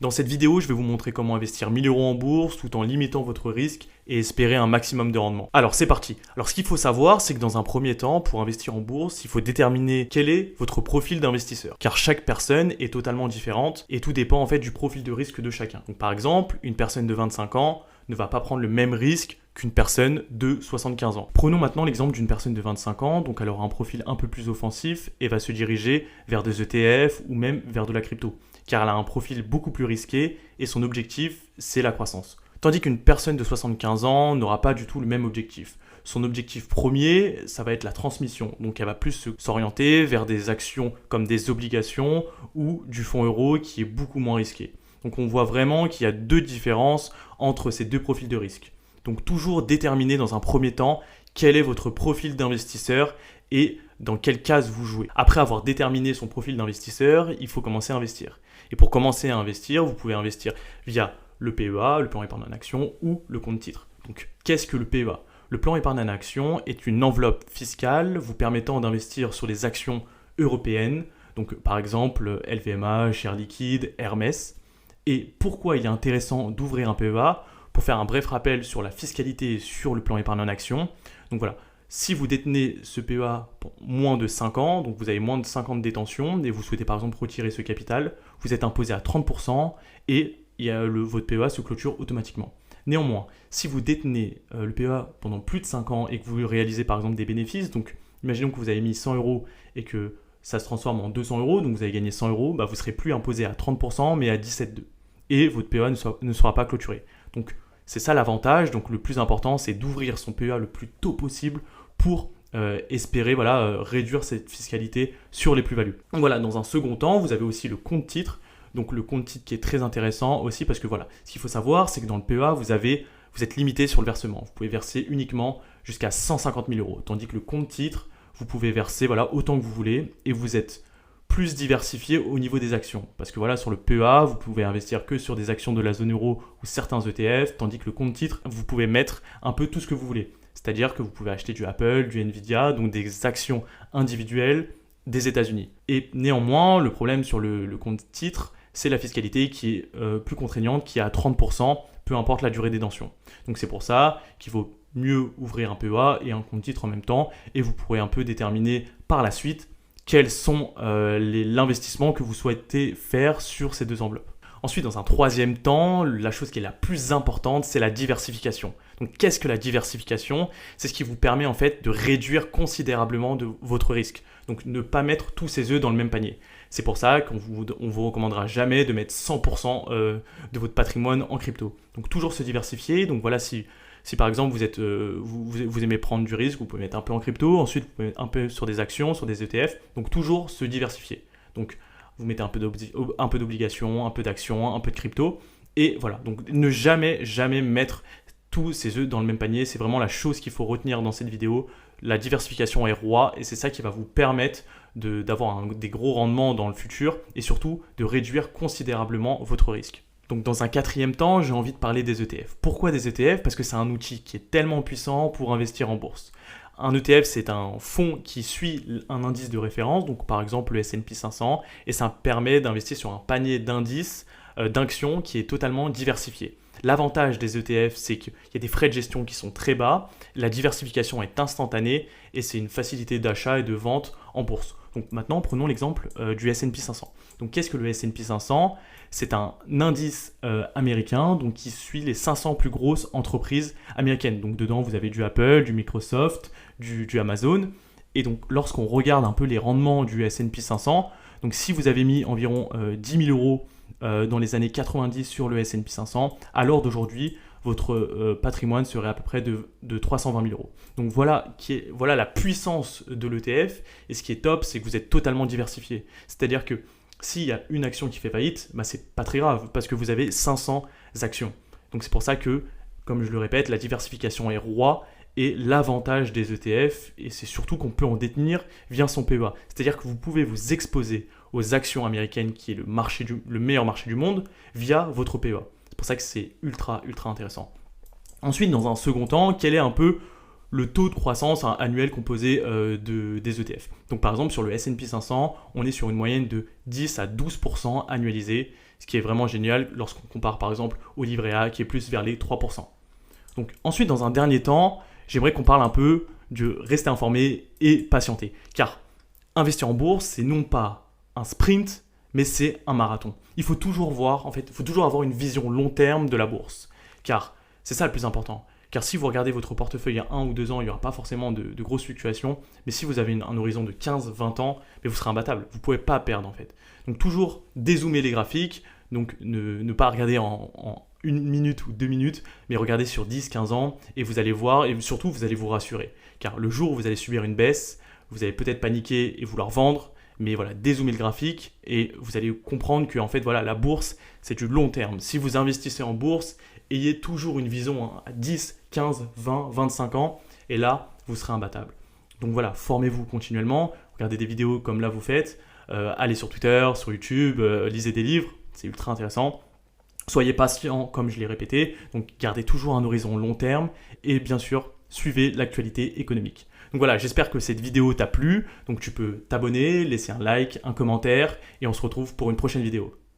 Dans cette vidéo, je vais vous montrer comment investir 1000 euros en bourse tout en limitant votre risque et espérer un maximum de rendement. Alors c'est parti. Alors ce qu'il faut savoir, c'est que dans un premier temps, pour investir en bourse, il faut déterminer quel est votre profil d'investisseur. Car chaque personne est totalement différente et tout dépend en fait du profil de risque de chacun. Donc par exemple, une personne de 25 ans ne va pas prendre le même risque qu'une personne de 75 ans. Prenons maintenant l'exemple d'une personne de 25 ans, donc elle aura un profil un peu plus offensif et va se diriger vers des ETF ou même vers de la crypto, car elle a un profil beaucoup plus risqué et son objectif, c'est la croissance. Tandis qu'une personne de 75 ans n'aura pas du tout le même objectif. Son objectif premier, ça va être la transmission. Donc elle va plus s'orienter vers des actions comme des obligations ou du fonds euro qui est beaucoup moins risqué. Donc on voit vraiment qu'il y a deux différences entre ces deux profils de risque. Donc toujours déterminer dans un premier temps quel est votre profil d'investisseur et dans quelle case vous jouez. Après avoir déterminé son profil d'investisseur, il faut commencer à investir. Et pour commencer à investir, vous pouvez investir via le PEA, le plan épargne en action ou le compte titre. Donc qu'est-ce que le PEA ? Le plan épargne en action est une enveloppe fiscale vous permettant d'investir sur les actions européennes, donc par exemple LVMH, Air Liquide, Hermès. Et pourquoi il est intéressant d'ouvrir un PEA ? Pour faire un bref rappel sur la fiscalité sur le plan épargne en action. Donc voilà, si vous détenez ce PEA pour moins de 5 ans, donc vous avez moins de 5 ans de détention et vous souhaitez par exemple retirer ce capital, vous êtes imposé à 30% et votre PEA se clôture automatiquement. Néanmoins, si vous détenez le PEA pendant plus de 5 ans et que vous réalisez par exemple des bénéfices, donc imaginons que vous avez mis 100 euros et que ça se transforme en 200 euros, donc vous avez gagné 100 euros, vous ne serez plus imposé à 30% mais à 17,2%. Et votre PEA ne sera pas clôturé. Donc c'est ça l'avantage. Donc le plus important, c'est d'ouvrir son PEA le plus tôt possible pour espérer réduire cette fiscalité sur les plus-values. Donc voilà, dans un second temps, vous avez aussi le compte titre. Donc le compte titre qui est très intéressant aussi parce que voilà, ce qu'il faut savoir, c'est que dans le PEA, vous êtes limité sur le versement. Vous pouvez verser uniquement jusqu'à 150 000 euros. Tandis que le compte titre, vous pouvez verser autant que vous voulez et vous êtes plus diversifié au niveau des actions. Parce que sur le PEA, vous pouvez investir que sur des actions de la zone euro ou certains ETF, tandis que le compte titre, vous pouvez mettre un peu tout ce que vous voulez. C'est-à-dire que vous pouvez acheter du Apple, du Nvidia, donc des actions individuelles des États-Unis. Et néanmoins, le problème sur le compte titre, c'est la fiscalité qui est plus contraignante, qui est à 30%, peu importe la durée des détention. Donc c'est pour ça qu'il vaut mieux ouvrir un PEA et un compte titre en même temps, et vous pourrez un peu déterminer par la suite quels sont l'investissement que vous souhaitez faire sur ces deux enveloppes. Ensuite, dans un troisième temps, la chose qui est la plus importante, c'est la diversification. Donc, qu'est-ce que la diversification ? C'est ce qui vous permet en fait de réduire considérablement votre risque. Donc, ne pas mettre tous ses œufs dans le même panier. C'est pour ça qu'on vous recommandera jamais de mettre 100% de votre patrimoine en crypto. Donc, toujours se diversifier. Donc, voilà, si par exemple vous aimez prendre du risque, vous pouvez mettre un peu en crypto, ensuite vous pouvez mettre un peu sur des actions, sur des ETF, donc toujours se diversifier. Donc vous mettez un peu d'obligations, un peu d'actions, un peu de crypto, et voilà, donc ne jamais mettre tous ces œufs dans le même panier, c'est vraiment la chose qu'il faut retenir dans cette vidéo. La diversification est roi, et c'est ça qui va vous permettre d'avoir des gros rendements dans le futur, et surtout de réduire considérablement votre risque. Donc dans un quatrième temps, j'ai envie de parler des ETF. Pourquoi des ETF ? Parce que c'est un outil qui est tellement puissant pour investir en bourse. Un ETF, c'est un fonds qui suit un indice de référence, donc par exemple le S&P 500, et ça permet d'investir sur un panier d'indices, d'actions qui est totalement diversifié. L'avantage des ETF, c'est qu'il y a des frais de gestion qui sont très bas, la diversification est instantanée et c'est une facilité d'achat et de vente en bourse. Donc maintenant, prenons l'exemple du S&P 500. Donc qu'est-ce que le S&P 500 ? C'est un indice américain donc, qui suit les 500 plus grosses entreprises américaines. Donc dedans, vous avez du Apple, du Microsoft, du Amazon. Et donc lorsqu'on regarde un peu les rendements du S&P 500, donc si vous avez mis environ 10 000 euros dans les années 90 sur le S&P 500, à l'heure d'aujourd'hui, votre patrimoine serait à peu près de 320 000 euros. Donc voilà la puissance de l'ETF. Et ce qui est top, c'est que vous êtes totalement diversifié. C'est-à-dire que s'il y a une action qui fait faillite, c'est pas très grave parce que vous avez 500 actions. Donc c'est pour ça que, comme je le répète, la diversification est roi. Et l'avantage des ETF, et c'est surtout qu'on peut en détenir via son PEA. C'est-à-dire que vous pouvez vous exposer aux actions américaines qui est le meilleur marché du monde via votre PEA. C'est pour ça que c'est ultra intéressant. Ensuite, dans un second temps, quel est un peu le taux de croissance annuel composé des ETF. Donc par exemple, sur le S&P 500, on est sur une moyenne de 10 à 12% annualisée, ce qui est vraiment génial lorsqu'on compare par exemple au livret A qui est plus vers les 3%. Donc ensuite, dans un dernier temps, j'aimerais qu'on parle un peu de rester informé et patienter. Car investir en bourse, c'est non pas un sprint, mais c'est un marathon. Il faut toujours voir, il faut toujours avoir une vision long terme de la bourse. Car c'est ça le plus important. Car si vous regardez votre portefeuille il y a 1 ou 2 ans, il n'y aura pas forcément de grosses fluctuations. Mais si vous avez un horizon de 15-20 ans, vous serez imbattable. Vous ne pouvez pas perdre en fait. Donc toujours dézoomer les graphiques. Donc ne pas regarder en 1 minute ou 2 minutes, mais regardez sur 10-15 ans et vous allez voir et surtout vous allez vous rassurer. Car le jour où vous allez subir une baisse, vous allez peut-être paniquer et vouloir vendre. Mais voilà, dézoomer le graphique et vous allez comprendre que en fait, voilà, la bourse, c'est du long terme. Si vous investissez en bourse, ayez toujours une vision à 10, 15, 20, 25 ans et là, vous serez imbattable. Donc voilà, formez-vous continuellement, regardez des vidéos comme là vous faites, allez sur Twitter, sur YouTube, lisez des livres, c'est ultra intéressant. Soyez patient, comme je l'ai répété, donc gardez toujours un horizon long terme et bien sûr, suivez l'actualité économique. Donc voilà, j'espère que cette vidéo t'a plu. Donc tu peux t'abonner, laisser un like, un commentaire et on se retrouve pour une prochaine vidéo.